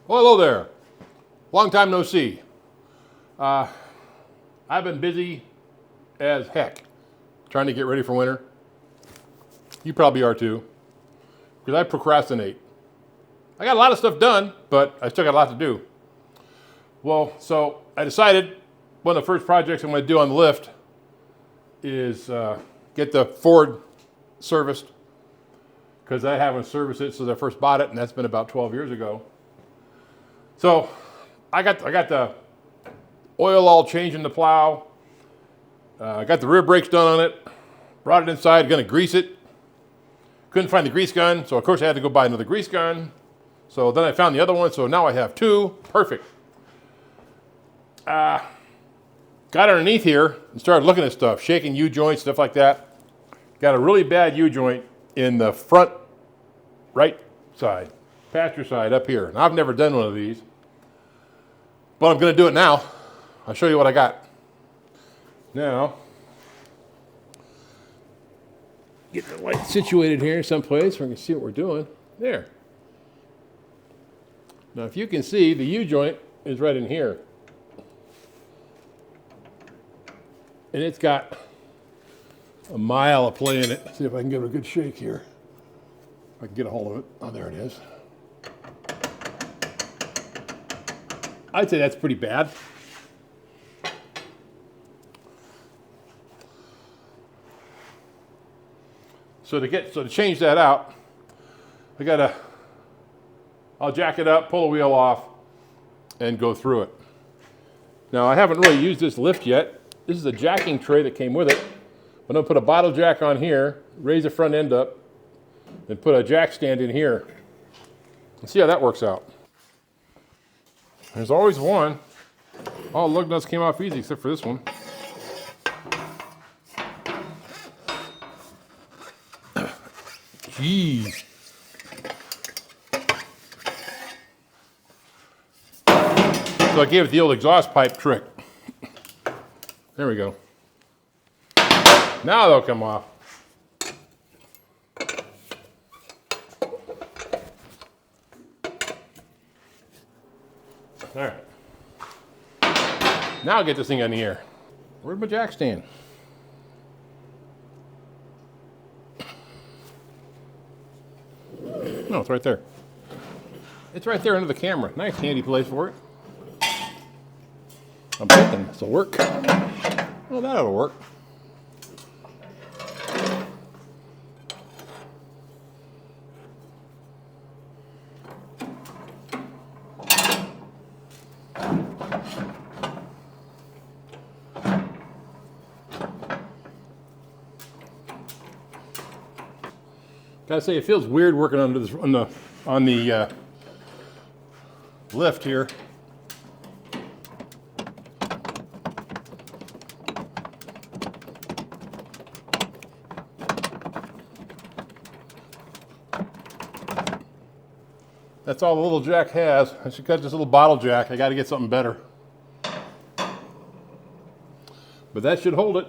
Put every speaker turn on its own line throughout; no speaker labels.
Well, hello there. Long time no see. I've been busy as heck trying to get ready for winter. You probably are too, because I procrastinate. I got a lot of stuff done, but I still got a lot to do. Well, so I decided one of the first projects I'm going to do on the lift is get the Ford serviced, because I haven't serviced it since I first bought it, and that's been about 12 years ago. So I got the oil all changed in the plow. I got the rear brakes done on it. Brought it inside, going to grease it. Couldn't find the grease gun, so of course I had to go buy another grease gun. So then I found the other one, so now I have two. Perfect. Got underneath here and started looking at stuff, shaking U-joints, stuff like that. Got a really bad U-joint in the front right side, passenger side up here. Now, I've never done one of these, but I'm going to do it now. I'll show you what I got. Now, get the light situated here someplace where we can see what we're doing. There. Now, if you can see, the U-joint is right in here. And it's got a mile of play in it. See if I can give it a good shake here. If I can get a hold of it. Oh, there it is. I'd say that's pretty bad. So to change that out, I'll jack it up, pull the wheel off, and go through it. Now, I haven't really used this lift yet. This is a jacking tray that came with it. I'm going to put a bottle jack on here, raise the front end up, and put a jack stand in here. Let's see how that works out. There's always one. All the lug nuts came off easy except for this one. Jeez. So I gave it the old exhaust pipe trick. There we go. Now they'll come off. All right. Now I'll get this thing on the air. Where's my jack stand? No, it's right there. It's right there under the camera. Nice handy place for it. I'm thinking this will work. Well, that ought to work. Gotta say, it feels weird working under this on the lift here. That's all the little jack has. I should cut this little bottle jack. I got to get something better. But that should hold it.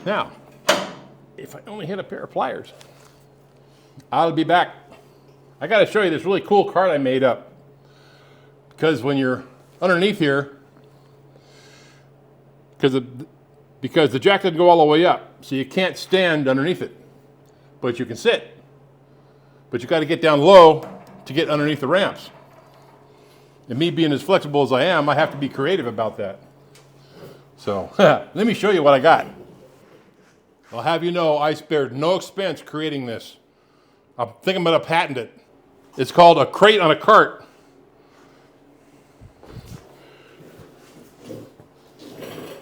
Now, if I only had a pair of pliers, I'll be back. I got to show you this really cool cart I made up. Because when you're underneath here, because the jack doesn't go all the way up, so you can't stand underneath it, but you can sit. But you got to get down low to get underneath the ramps. And me being as flexible as I am, I have to be creative about that. So let me show you what I got. I'll have you know, I spared no expense creating this. I think I'm going to patent it. It's called a crate on a cart.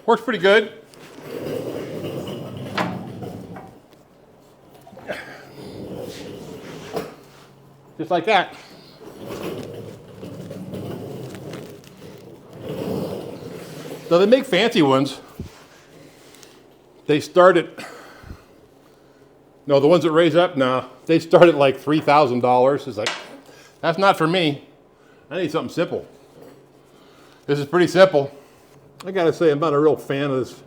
Works pretty good. Just like that. So they make fancy ones. They start at, no, the ones that raise up, no, they start at like $3,000. It's like, that's not for me. I need something simple. This is pretty simple. I gotta say, I'm not a real fan of this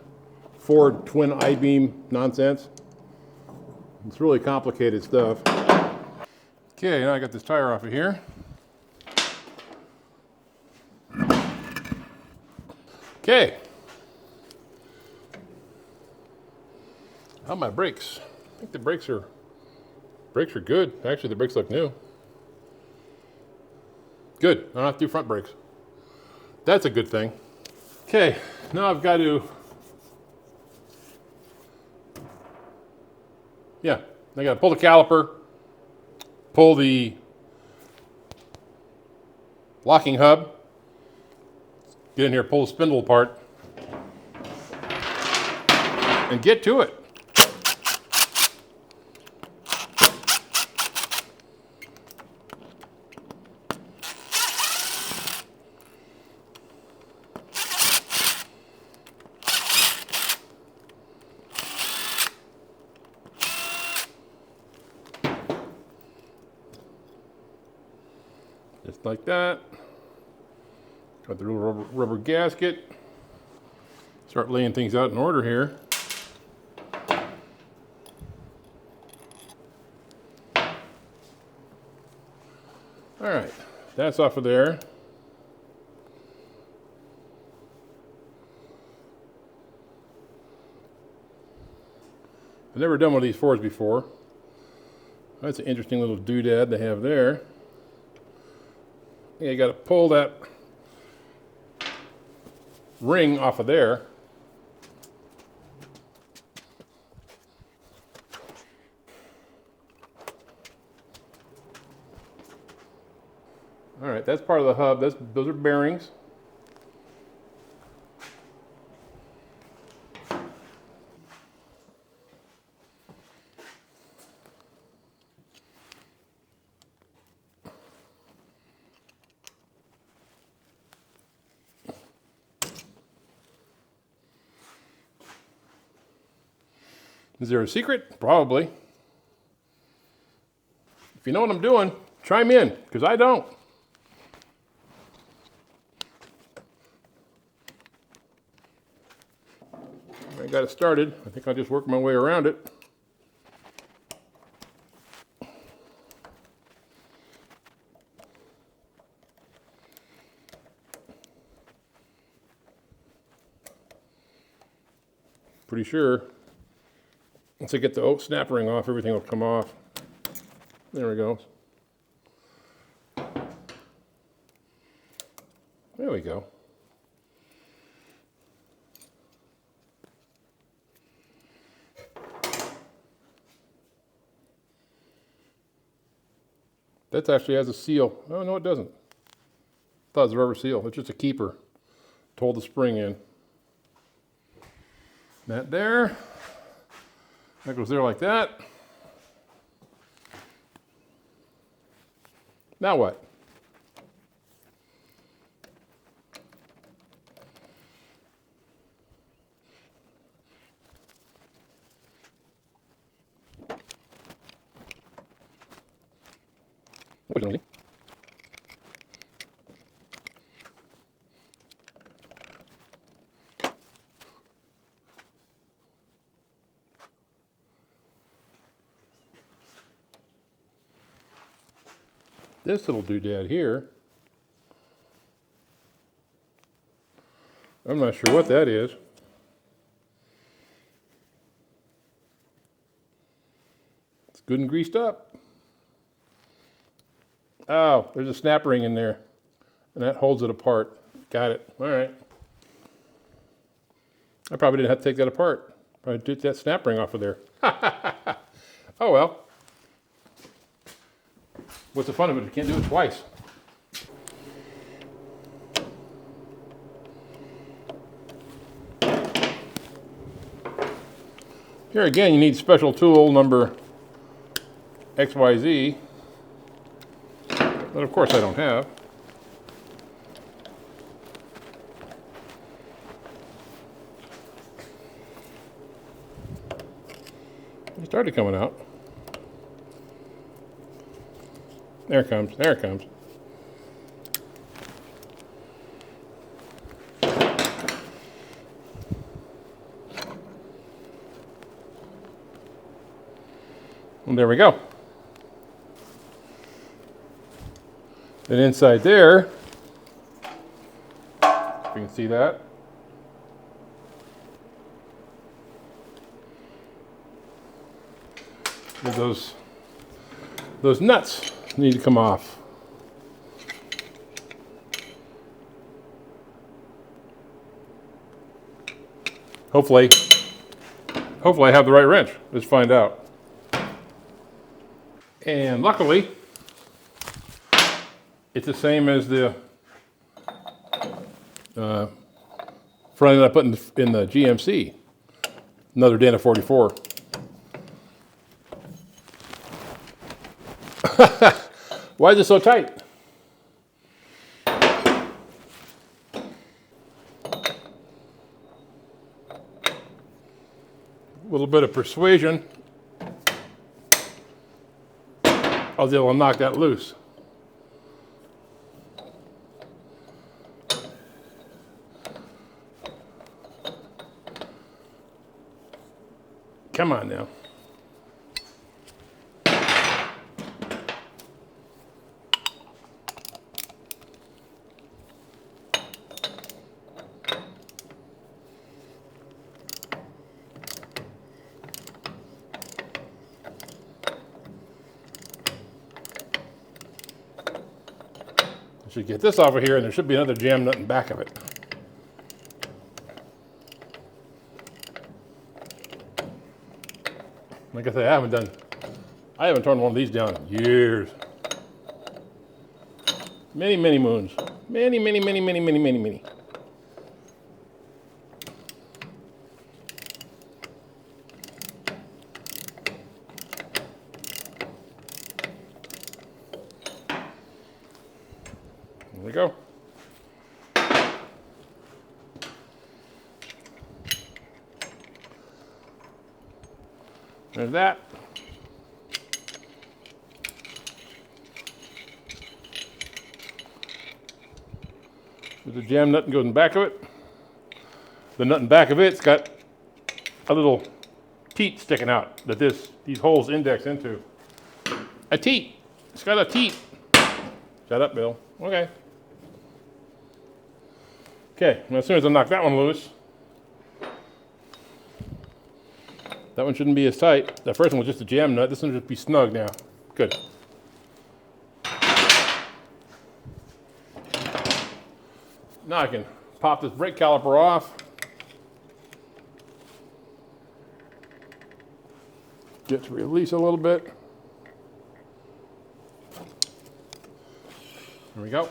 Ford twin I-beam nonsense. It's really complicated stuff. Okay, now I got this tire off of here. Okay. How are my brakes? I think the brakes are good. Actually, the brakes look new. Good. I don't have to do front brakes. That's a good thing. Okay, now I've got to, I got to pull the caliper, pull the locking hub, get in here, pull the spindle apart, and get to it. Just like that. Got the rubber gasket. Start laying things out in order here. All right, that's off of there. I've never done one of these Fords before. That's an interesting little doodad they have there. You got to pull that ring off of there. All right, that's part of the hub. Those are bearings. Is there a secret? Probably. If you know what I'm doing, chime in, because I don't. I got it started. I think I'll just work my way around it. Pretty sure once I get the snap ring off, everything will come off. There we go. There we go. That actually has a seal. Oh, no, it doesn't. I thought it was a rubber seal. It's just a keeper to hold the spring in. That there. That goes there like that. Now what? This little doodad here, I'm not sure what that is. It's good and greased up. Oh, there's a snap ring in there, and that holds it apart. Got it. All right. I probably didn't have to take that apart. Probably took that snap ring off of there. Oh well. What's the fun of it? You can't do it twice. Here again, you need special tool number XYZ, but of course I don't have. It started coming out. There it comes, there it comes. And there we go. And inside there, if you can see that, those nuts need to come off. Hopefully I have the right wrench. Let's find out. And luckily, it's the same as the front end I put in the GMC. Another Dana 44. Why is it so tight? A little bit of persuasion. I'll be able to knock that loose. Come on now. Should get this off of here, and there should be another jam nut in the back of it. Like I say, I haven't torn one of these down in years. Many, many moons. Many, many, many, many, many, many, many. There we go. There's that. There's a jam nut that goes in the back of it. The nut in the back of it's got a little teat sticking out that these holes index into. A teat. It's got a teat. Shut up, Bill. Okay. Okay, and as soon as I knock that one loose, that one shouldn't be as tight. That first one was just a jam nut. This one will just be snug now. Good. Now I can pop this brake caliper off. Get to release a little bit. There we go.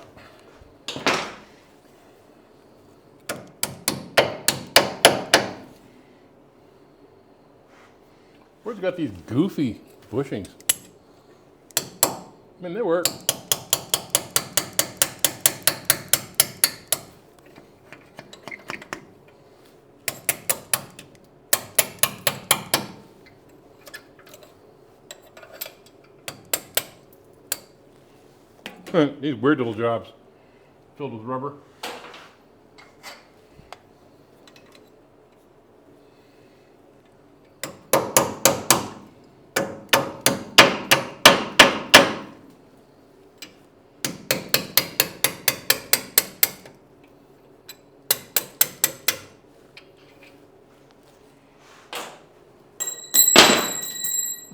Where's it got these goofy bushings? I mean, they work. These weird little jobs filled with rubber.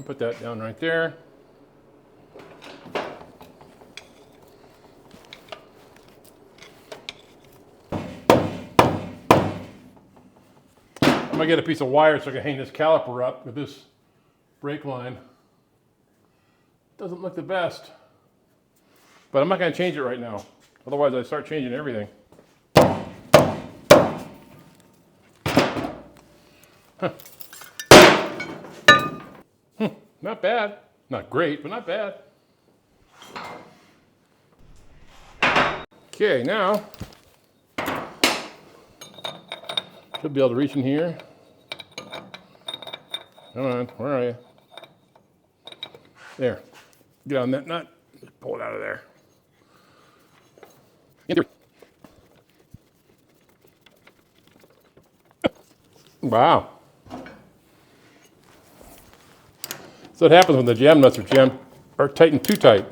Put that down right there. I'm gonna get a piece of wire so I can hang this caliper up with this brake line. Doesn't look the best, but I'm not gonna change it right now. Otherwise I start changing everything. Huh. Not bad. Not great, but not bad. Okay, now should be able to reach in here. Come on, where are you? There. Get on that nut. Just pull it out of there. Wow. So what happens when the jam nuts are tightened too tight.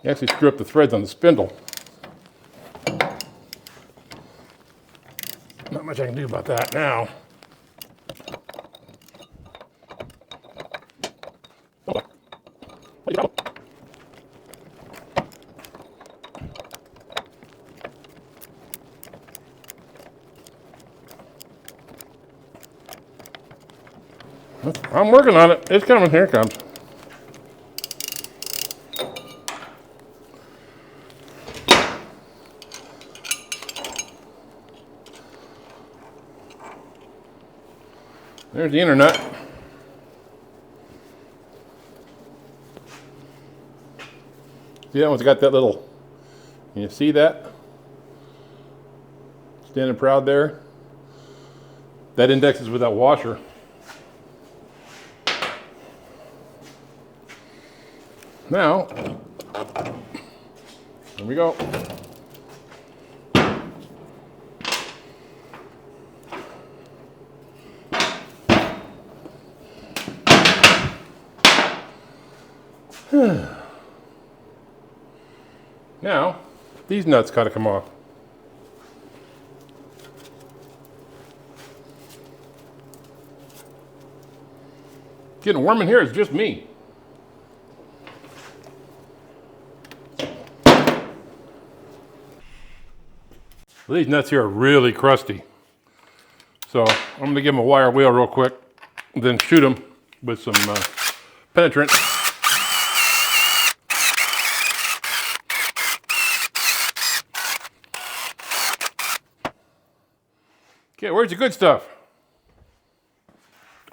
Actually screw up the threads on the spindle. Not much I can do about that now. I'm working on it. It's coming. Here it comes. There's the inner nut. See, that one's got that little, can you see that? Standing proud there. That index is with that washer. Now, here we go. Now, these nuts gotta come off. Getting warm in here, it's just me. Well, these nuts here are really crusty. So I'm gonna give them a wire wheel real quick, then shoot them with some penetrant. Okay, where's the good stuff?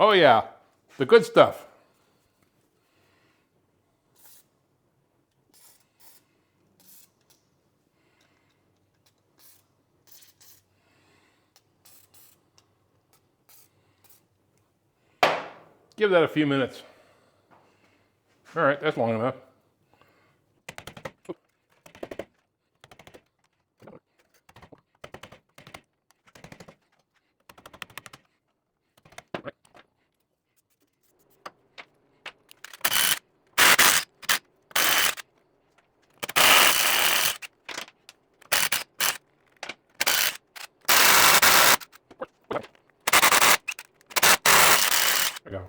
Oh yeah, the good stuff. Give that a few minutes. All right, that's long enough.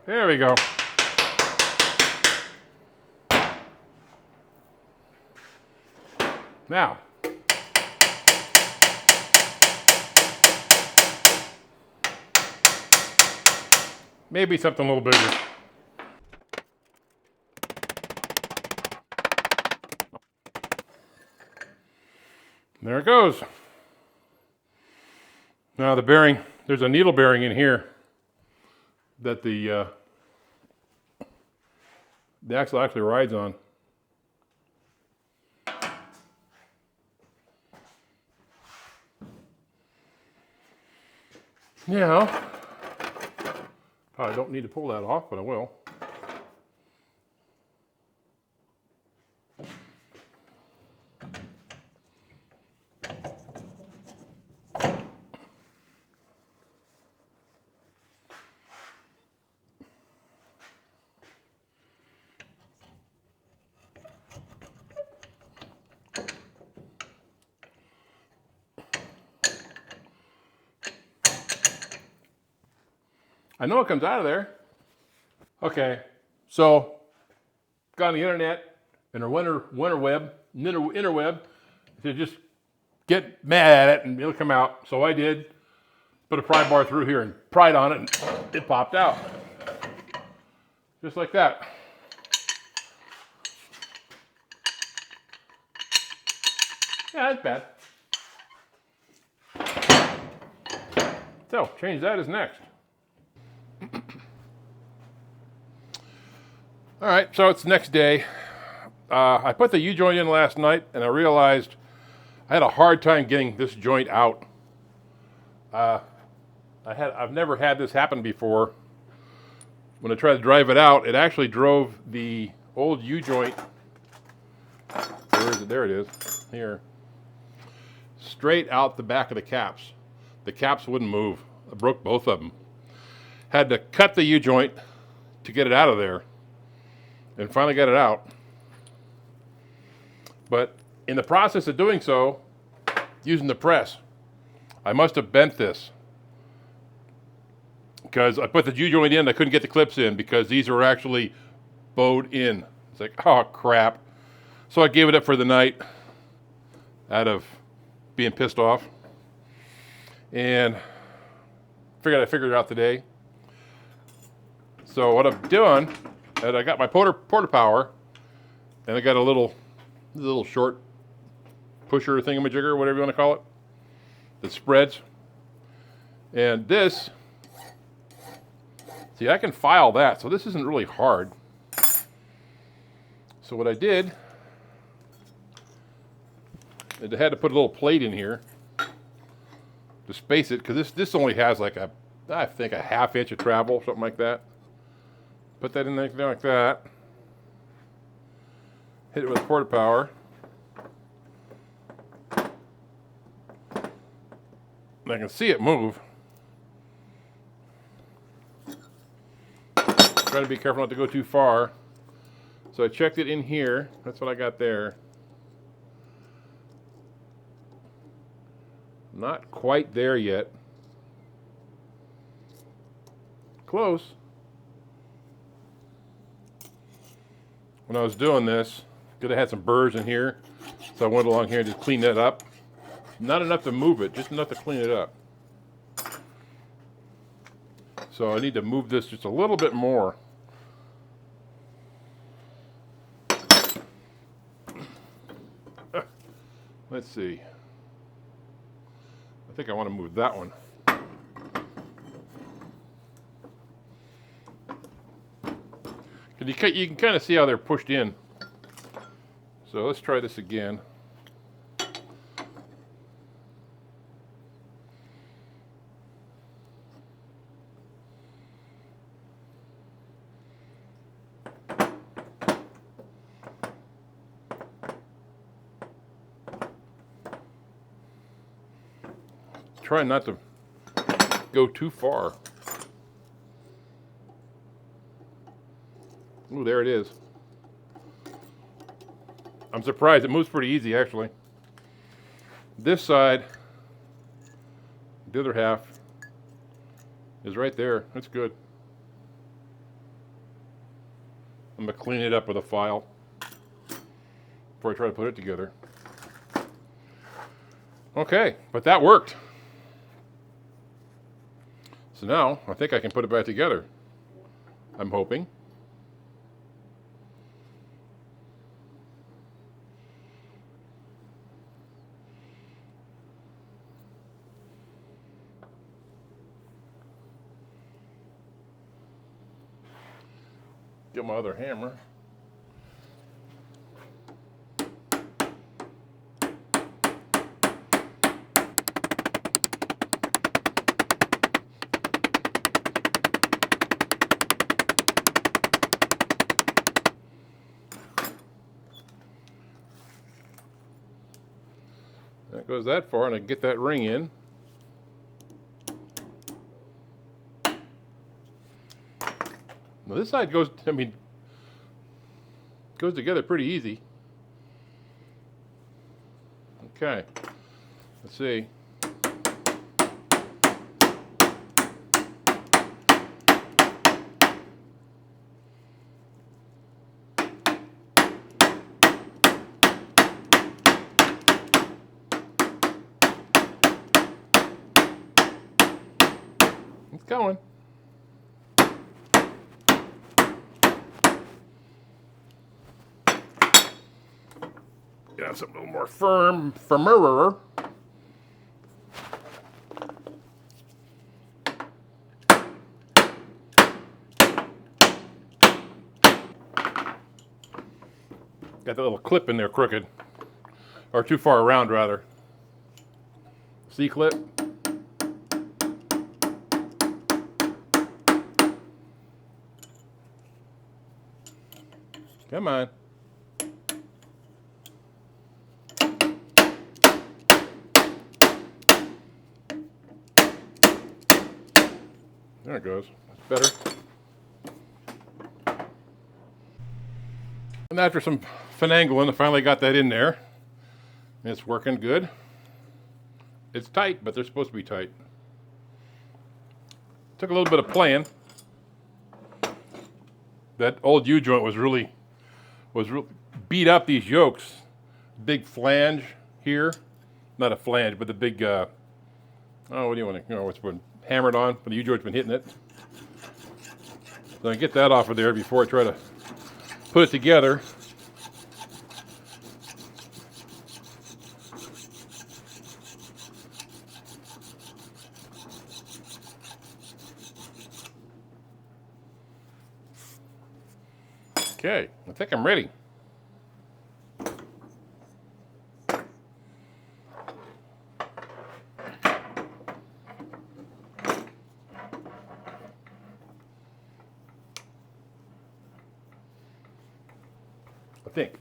There we go. Now, maybe something a little bigger. There it goes. Now the bearing, there's a needle bearing in here that the axle actually rides on. Now, I don't need to pull that off, but I will. I know it comes out of there. Okay, so got on the internet and our interweb to just get mad at it and it'll come out. So I did. Put a pry bar through here and pried on it and it popped out. Just like that. Yeah, that's bad. So, change that is next. All right, so it's the next day. I put the U-joint in last night and I realized I had a hard time getting this joint out. I've never had this happen before. When I tried to drive it out, it actually drove the old U-joint, where is it? There it is, here, straight out the back of the caps. The caps wouldn't move. I broke both of them. Had to cut the U-joint to get it out of there. And finally got it out. But in the process of doing so, using the press, I must have bent this. Because I put the U-joint in, I couldn't get the clips in because these are actually bowed in. It's like, oh crap. So I gave it up for the night out of being pissed off. And figured I'd figure it out today. So what I'm doing is I got my porta power, and I got a little short pusher thingamajigger, whatever you want to call it, that spreads. And this, see, I can file that, so this isn't really hard. So what I did is I had to put a little plate in here to space it, because this only has like I think a ½ inch of travel, something like that. Put that in there like that. Hit it with porta power. And I can see it move. Try to be careful not to go too far. So I checked it in here. That's what I got there. Not quite there yet. Close. When I was doing this, could have had some burrs in here. So I went along here and just cleaned that up. Not enough to move it, just enough to clean it up. So I need to move this just a little bit more. Let's see. I think I want to move that one. You can kind of see how they're pushed in. So let's try this again. Try not to go too far. Ooh, there it is. I'm surprised. It moves pretty easy, actually. This side, the other half, is right there. That's good. I'm going to clean it up with a file before I try to put it together. Okay, but that worked. So now, I think I can put it back together. I'm hoping. Get my other hammer. That goes that far, and I get that ring in. Now this side goes, goes together pretty easy. Okay, let's see. It's going. Got something a little more firmer. Got the little clip in there crooked, or too far around rather. C-clip. Come on. There it goes. That's better. And after some finagling. I finally got that in there. It's working good. It's tight, but they're supposed to be tight. Took a little bit of playing. That old U-joint was really beat up these yokes. Big flange here. Not a flange, but the big, oh, what do you want to, what's been hammered on, but the U-joint's been hitting it. So I get that off of there before I try to put it together. Okay, I think I'm ready. I think.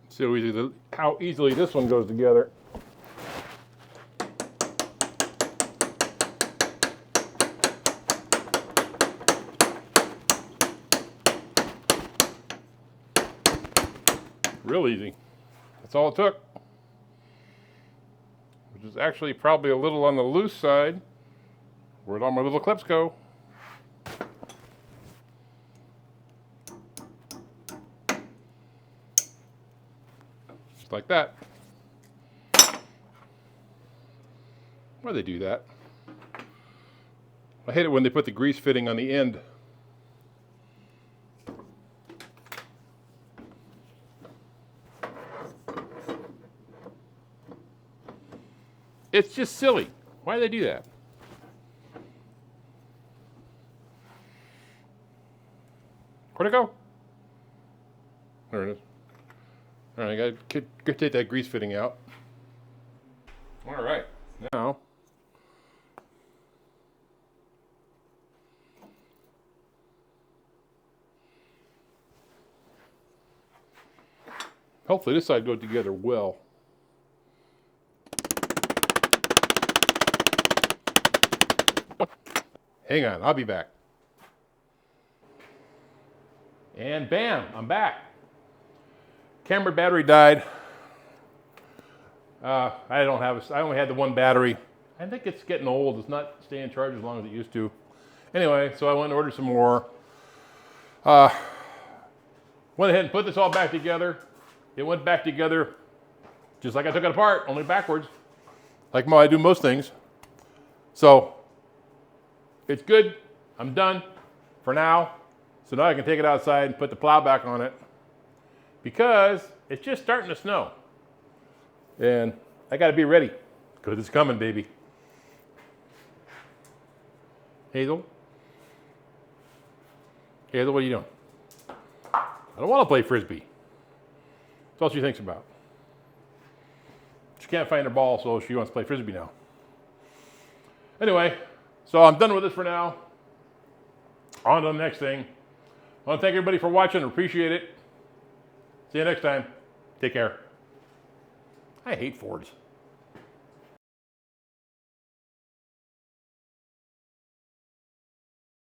See how easily this one goes together. Real easy. That's all it took. Which is actually probably a little on the loose side. Where'd all my little clips go? Just like that. Why do they do that? I hate it when they put the grease fitting on the end. It's just silly. Why do they do that? Where'd it go? There it is. All right, I gotta take that grease fitting out. All right, now hopefully this side goes together well. Hang on, I'll be back. And bam, I'm back. Camera battery died. I only had the one battery. I think it's getting old. It's not staying charged as long as it used to. Anyway, so I went and ordered some more. Went ahead and put this all back together. It went back together just like I took it apart, only backwards. Like I do most things. So it's good. I'm done for now. So now I can take it outside and put the plow back on it because it's just starting to snow. And I got to be ready because it's coming, baby. Hazel? Hazel, what are you doing? I don't want to play Frisbee. That's all she thinks about. She can't find her ball, so she wants to play Frisbee now. Anyway, so I'm done with this for now. On to the next thing. I want to thank everybody for watching. Appreciate it. See you next time. Take care. I hate Fords.